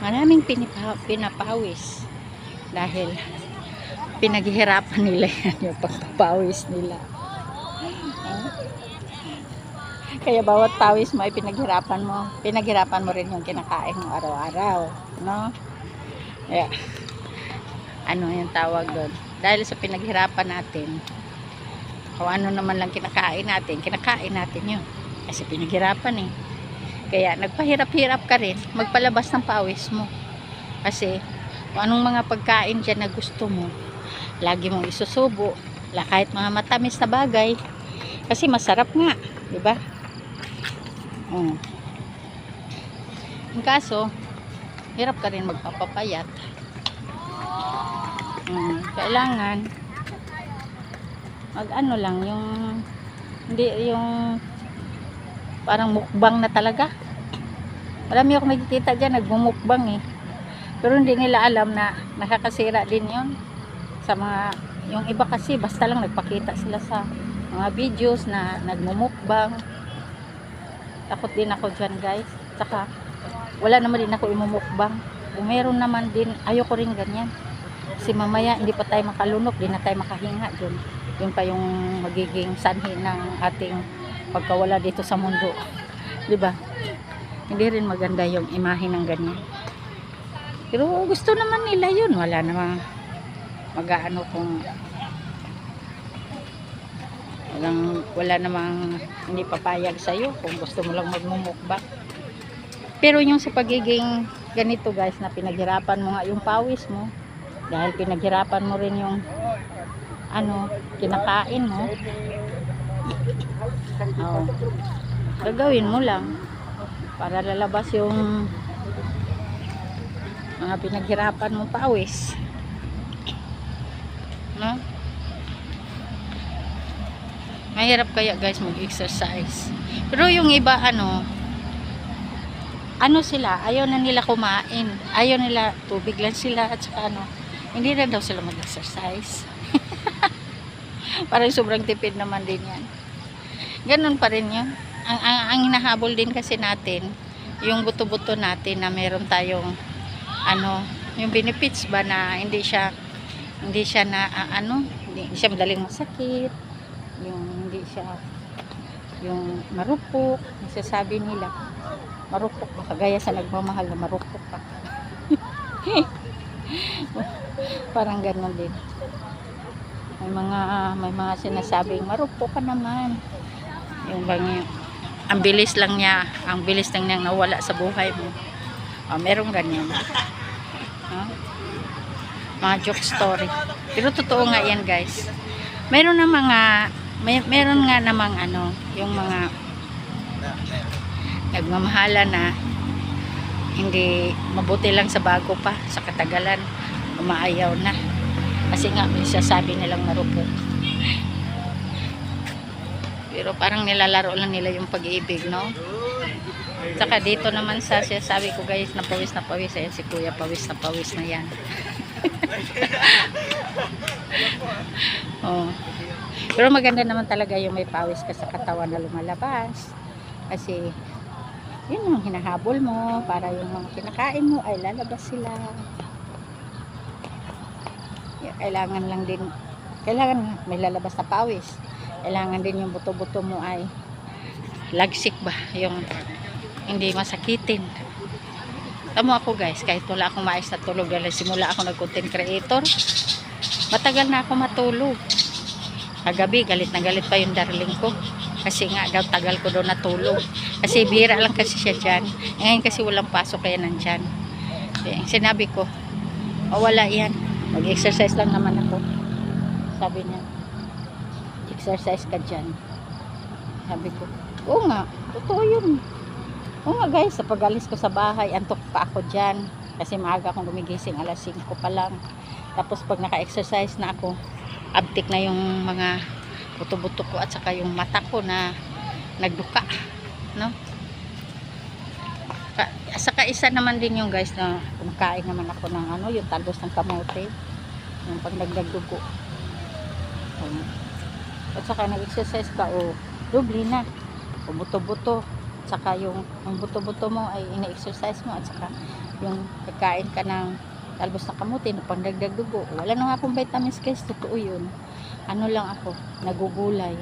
Maraming pinapawis dahil pinaghihirapan nila yan, yung pagpapawis nila. Kaya bawat pawis mo ay pinaghirapan mo rin yung kinakain mo araw-araw, no? Kaya ano yung tawag doon, dahil sa pinaghirapan natin, kung ano naman lang kinakain natin yun, kasi pinaghirapan eh. Kaya nagpahirap-hirap ka rin magpalabas ng pawis mo, kasi kung anong mga pagkain dyan na gusto mo, lagi mong isusubo, kahit mga matamis na bagay, kasi masarap nga, di ba? Ang kaso, hirap ka rin magpapapayat. Kailangan mag-ano lang, yung hindi yung parang mukbang na talaga. Marami akong nakikita dyan nagmumukbang eh, pero hindi nila alam na nakakasira din yun sa mga, yung iba kasi basta lang nagpakita sila sa mga videos na nagmumukbang. Takot din ako dyan guys, saka wala naman din ako imumukbang. Kung meron naman din, ayoko rin ganyan, kasi mamaya hindi pa tayo makalunok, hindi na tayo makahinga dun. Yun pa yung magiging sanhi ng ating pagkawala dito sa mundo, di ba? Hindi rin maganda yung imahe ng ganyan, pero gusto naman nila yun. Wala namang mag-aano kung wala namang hindi papayag sa'yo kung gusto mo lang magmumukbang. Pero yung sa pagiging ganito guys, na pinaghirapan mo nga yung pawis mo, dahil pinaghirapan mo rin yung kinakain mo, gagawin mo lang para lalabas yung mga pinaghirapan mong pawis, no? Mahirap kaya guys mag-exercise. Pero yung iba sila, ayaw na nila kumain, ayaw nila, tubig lang sila, at saka hindi na daw sila mag-exercise. Parang sobrang tipid naman din yan. Ganun pa rin yun. Ang hinahabol din kasi natin yung buto-buto natin, na meron tayong yung benefits ba, na hindi siya madaling masakit, hindi siya yung marupok. Nasasabi nila marupok ka, kagaya sa nagmamahal na marupok ka. Parang gano'n din, may mga sinasabing marupok ka naman, yung bang ang bilis lang niyang nawala sa buhay mo. Merong ganyan, mga joke story, pero totoo nga yan guys. Meron nga namang yung mga nagmamahala na hindi mabuti lang sa bago pa, sa katagalan umaayaw na, kasi nga may sasabi nilang marupok. Pero parang nilalaro lang nila yung pag-ibig, no? Saka dito naman sa sabi ko guys, na pawis, ayan si kuya, pawis na yan. Pero maganda naman talaga yung may pawis ka sa katawan na lumalabas, kasi yun yung hinahabol mo, para yung mga kinakain mo ay lalabas sila. Kailangan may lalabas na pawis. Kailangan din yung buto-buto mo ay lagsik ba, yung hindi masakitin. Tamo ako guys, kahit wala akong maayos na tulog, dahil simula ako nag-content creator, matagal na ako matulog. Kagabi galit na galit pa yung darling ko, kasi nga daw tagal ko daw natulog, kasi bira lang kasi siya dyan. Ngayon kasi walang pasok, kaya nandyan. Kaya sinabi ko, wala yan, mag-exercise lang naman ako. Sabi niya, exercise ka dyan. Sabi ko, oo nga, totoo yun. Oo nga guys, sa pag-alis ko sa bahay, antok pa ako dyan, kasi maaga akong gumigising, alas 5 pa lang. Tapos pag naka-exercise na ako, abtik na yung mga buto-buto ko, at saka yung mata ko na nagduka, no? Saka isa naman din yung guys, na kumakain naman ako ng yung talbos ng kamote, yung pagdagdag dugo. At saka nag-exercise ka, doble na, buto-buto. At saka yung buto-buto mo ay ina-exercise mo, at saka yung kakain ka ng talbos na kamuti na pangdagdag dugo. Wala na nga akong vitamins guys, totoo yun. Ano lang ako, nagugulay.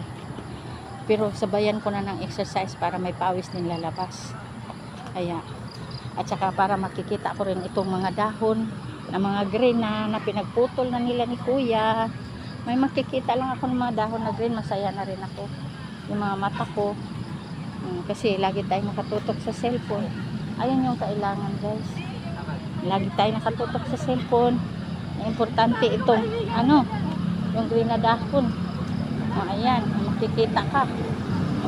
Pero sabayan ko na ng exercise para may pawis din lalabas. Kaya, at saka para makikita ko rin itong mga dahon na mga green na pinagputol na nila ni kuya. May makikita lang ako ng mga dahon na green, masaya na rin ako. Yung mga mata ko. Kasi lagi tayong nakatutok sa cellphone. Ayun yung kailangan guys. Lagi tayong nakatutok sa cellphone. Importante itong, yung green na dahon. Ayan, makikita ka.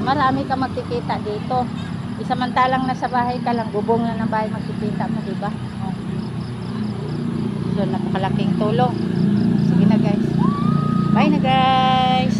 Marami ka makikita dito. Samantalang nasa bahay ka lang, bubong lang ng bahay makikita mo, diba? So, napakalaking tulong. Sige na guys. Bye na guys.